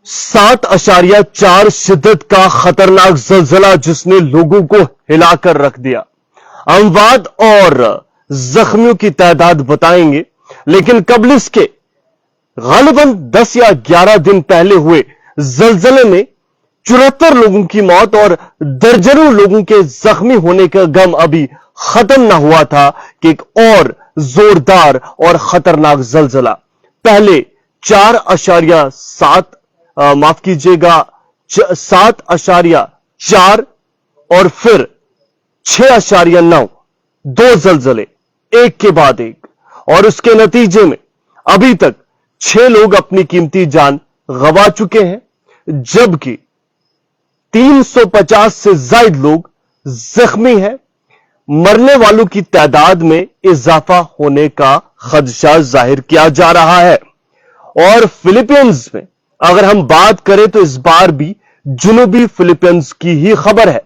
7.4 शिद्दत का खतरनाक जलजला जिसने लोगों को हिलाकर रख दिया। अमवात और जख्मियों की तादाद बताएंगे, लेकिन कबल इसके गालिबन 10 या 11 दिन पहले हुए जलजले में 74 लोगों की मौत और दर्जनों लोगों के जख्मी होने का गम अभी खत्म ना हुआ था कि एक और जोरदार और खतरनाक जलजला पहले 4.7 माफ कीजिएगा 7.4 और फिर 6.9, दो जलजले एक के बाद एक, और उसके नतीजे में अभी तक 6 लोग अपनी कीमती जान गंवा चुके हैं, जबकि 350 से ज्यादा लोग जख्मी हैं। मरने वालों की तादाद में इजाफा होने का खदशा जाहिर किया जा रहा है। और फिलीपींस में अगर हम बात करें तो इस बार भी जुनूबी फिलीपींस की ही खबर है।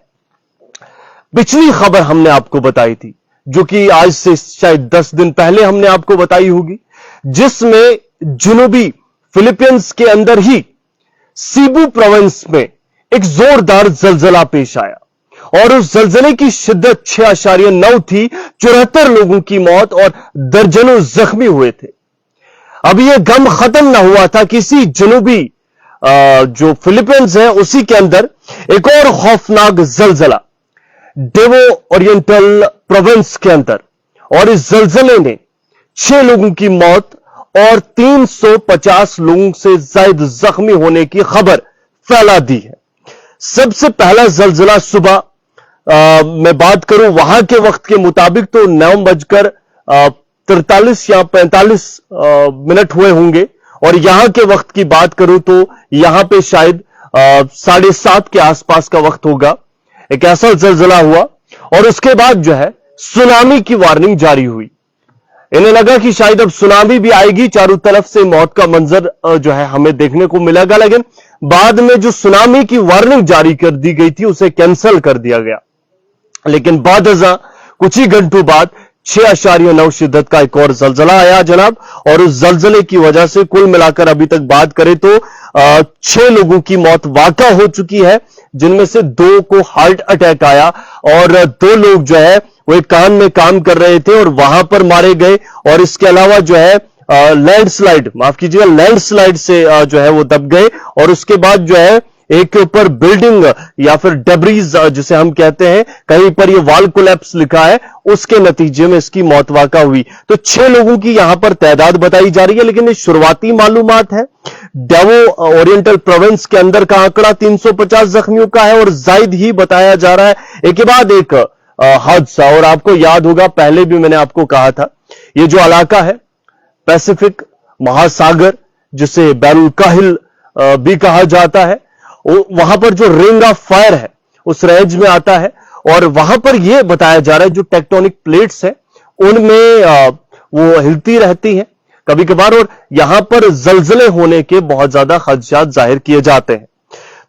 पिछली खबर हमने आपको बताई थी, जो कि आज से शायद 10 दिन पहले हमने आपको बताई होगी, जिसमें जुनूबी फिलीपींस के अंदर ही सीबू प्रोविंस में एक जोरदार जलजला पेश आया और उस जलजले की शिद्दत 6.9 थी। 74 लोगों की मौत और दर्जनों जख्मी हुए थे। अभी यह गम खत्म ना हुआ था, किसी जुनूबी जो फिलीपींस है उसी के अंदर एक और खौफनाक जलजला डेवो ओरिएंटल प्रोविंस के अंदर, और इस जलजले ने 6 लोगों की मौत और 350 लोगों से ज्यादा जख्मी होने की खबर फैला दी है। सबसे पहला जलजला सुबह मैं बात करूं वहां के वक्त के मुताबिक तो 9:43 या 45 मिनट हुए होंगे, और यहां के वक्त की बात करूं तो यहां पे शायद 7:30 के आसपास का वक्त होगा। एक ऐसा जलजला हुआ और उसके बाद जो है सुनामी की वार्निंग जारी हुई। इन्हें लगा कि शायद अब सुनामी भी आएगी, चारों तरफ से मौत का मंजर जो है हमें देखने को मिलेगा, लेकिन बाद में जो सुनामी की वार्निंग जारी कर दी गई थी उसे कैंसिल कर दिया गया। लेकिन बाद कुछ ही घंटों बाद 6.9 शिद्दत का एक और जलजला आया जनाब, और उस जलजले की वजह से कुल मिलाकर अभी तक बात करें तो 6 लोगों की मौत वाक़ा हो चुकी है, जिनमें से 2 को हार्ट अटैक आया और 2 लोग जो है वो एक कान में काम कर रहे थे और वहां पर मारे गए। और इसके अलावा जो है लैंडस्लाइड, माफ कीजिएगा, लैंडस्लाइड से जो है वो दब गए, और उसके बाद जो है एक के ऊपर बिल्डिंग या फिर डेब्रीज जिसे हम कहते हैं, कहीं पर ये वॉल कोलैप्स लिखा है, उसके नतीजे में इसकी मौत वाक़ा हुई। तो 6 लोगों की यहां पर तादाद बताई जा रही है, लेकिन ये शुरुआती मालूमात है। डेवो ओरिएंटल प्रोविंस के अंदर का आंकड़ा 350 जख्मियों का है और जायद ही बताया जा रहा है। एक के बाद एक हादसा, और आपको याद होगा पहले भी मैंने आपको कहा था, ये जो इलाका है पैसिफिक महासागर जिसे बैरुल काहिल भी कहा जाता है, वहां पर जो रिंग ऑफ फायर है उस रेंज में आता है, और वहां पर यह बताया जा रहा है जो टेक्टोनिक प्लेट्स है उनमें वो हिलती रहती हैं कभी कभार, और यहां पर जलजले होने के बहुत ज्यादा खदशात जाहिर किए जाते हैं।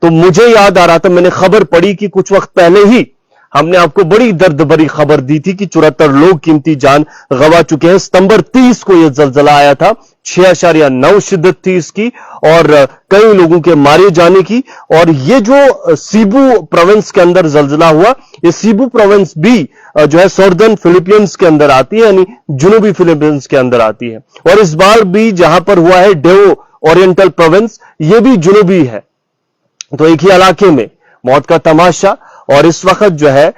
तो मुझे याद आ रहा था, मैंने खबर पढ़ी कि कुछ वक्त पहले ही हमने आपको बड़ी दर्द भरी खबर दी थी कि 74 लोग कीमती जान गंवा चुके हैं। सितंबर 30 को यह जलजला आया था, 6.9 शिद्दत थी इसकी और कई लोगों के मारे जाने की। और ये जो सीबू प्रोविंस के अंदर जलजला हुआ, ये सीबू प्रोविंस भी जो है सॉर्दर्न फिलीपींस के अंदर आती है, यानी जुनूबी फिलीपींस के अंदर आती है। और इस बार भी जहां पर हुआ है डेवो ओरिएंटल प्रोविंस, ये भी जुनूबी है। तो एक ही इलाके में मौत का तमाशा, और इस वक्त जो है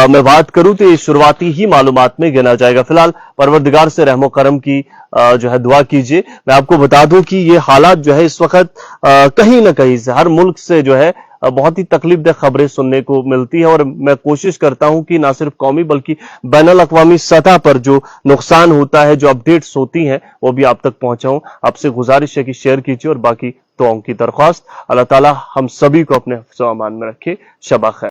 मैं बात करूं तो ये शुरुआती ही मालूमात में गिना जाएगा। फिलहाल परवरदिगार से रहमो करम की जो है दुआ कीजिए। मैं आपको बता दूं कि ये हालात जो है इस वक्त कहीं ना कहीं से हर मुल्क से जो है बहुत ही तकलीफदेह खबरें सुनने को मिलती है, और मैं कोशिश करता हूं कि ना सिर्फ कौमी बल्कि बैनुल अक़वामी सतह पर जो नुकसान होता है, जो अपडेट्स होती हैं, वो भी आप तक पहुंचाऊं। आपसे गुजारिश है कि शेयर कीजिए, और बाकी दुआओं की दरख्वास्त। अल्लाह ताला हम सभी को अपने हिफ्ज़-ओ-अमान में रखे। शबा खैर।